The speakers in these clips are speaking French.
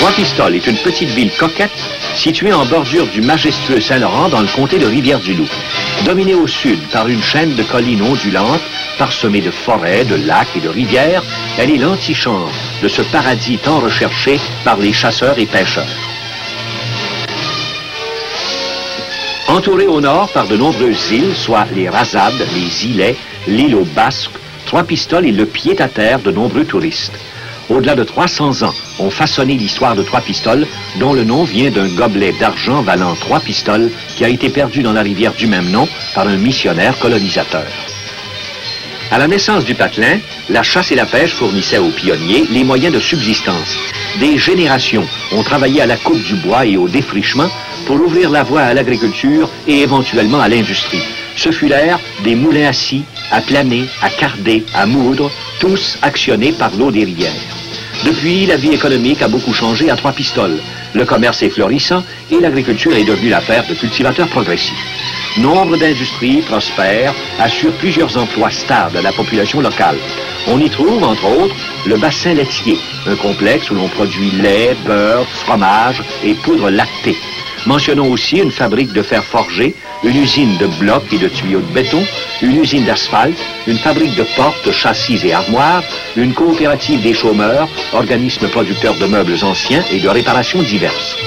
Trois-Pistoles est une petite ville coquette située en bordure du majestueux Saint-Laurent dans le comté de Rivière-du-Loup. Dominée au sud par une chaîne de collines ondulantes, parsemée de forêts, de lacs et de rivières, elle est l'antichambre de ce paradis tant recherché par les chasseurs et pêcheurs. Entourée au nord par de nombreuses îles, soit les Rasades, les Îlets, l'île aux Basques, Trois-Pistoles est le pied-à-terre de nombreux touristes. Au-delà de 300 ans, ont façonné l'histoire de Trois-Pistoles, dont le nom vient d'un gobelet d'argent valant 3 pistoles qui a été perdu dans la rivière du même nom par un missionnaire colonisateur. À la naissance du patelin, la chasse et la pêche fournissaient aux pionniers les moyens de subsistance. Des générations ont travaillé à la coupe du bois et au défrichement pour ouvrir la voie à l'agriculture et éventuellement à l'industrie. Ce fut l'ère des moulins à scie, à planer, à carder, à moudre, tous actionnés par l'eau des rivières. Depuis, la vie économique a beaucoup changé à Trois-Pistoles. Le commerce est florissant et l'agriculture est devenue l'affaire de cultivateurs progressifs. Nombre d'industries prospèrent, assurent plusieurs emplois stables à la population locale. On y trouve, entre autres, le bassin laitier, un complexe où l'on produit lait, beurre, fromage et poudre lactée. Mentionnons aussi une fabrique de fer forgé, une usine de blocs et de tuyaux de béton, une usine d'asphalte, une fabrique de portes, châssis et armoires, une coopérative des chômeurs, organisme producteur de meubles anciens et de réparations diverses.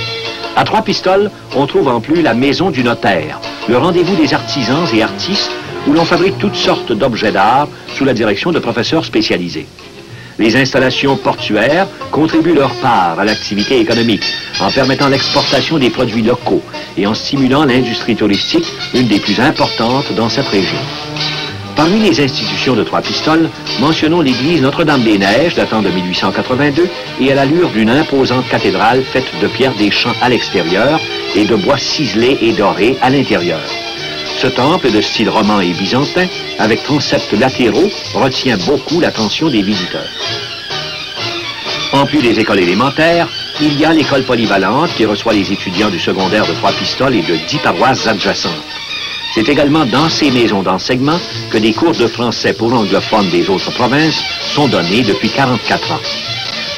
À Trois-Pistoles, on trouve en plus la maison du notaire, le rendez-vous des artisans et artistes où l'on fabrique toutes sortes d'objets d'art sous la direction de professeurs spécialisés. Les installations portuaires contribuent leur part à l'activité économique en permettant l'exportation des produits locaux et en stimulant l'industrie touristique, une des plus importantes dans cette région. Parmi les institutions de Trois-Pistoles, mentionnons l'église Notre-Dame-des-Neiges datant de 1882 et à l'allure d'une imposante cathédrale faite de pierre des champs à l'extérieur et de bois ciselés et dorés à l'intérieur. Ce temple de style roman et byzantin, avec transepts latéraux, retient beaucoup l'attention des visiteurs. En plus des écoles élémentaires, il y a l'école polyvalente qui reçoit les étudiants du secondaire de Trois-Pistoles et de 10 paroisses adjacentes. C'est également dans ces maisons d'enseignement que des cours de français pour anglophones des autres provinces sont donnés depuis 44 ans.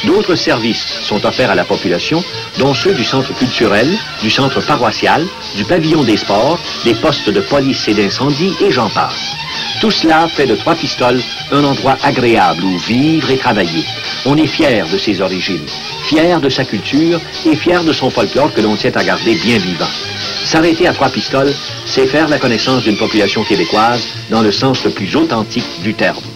D'autres services sont offerts à la population, dont ceux du centre culturel, du centre paroissial, du pavillon des sports, des postes de police et d'incendie, et j'en passe. Tout cela fait de Trois-Pistoles un endroit agréable où vivre et travailler. On est fier de ses origines, fier de sa culture et fier de son folklore que l'on tient à garder bien vivant. S'arrêter à Trois-Pistoles, c'est faire la connaissance d'une population québécoise dans le sens le plus authentique du terme.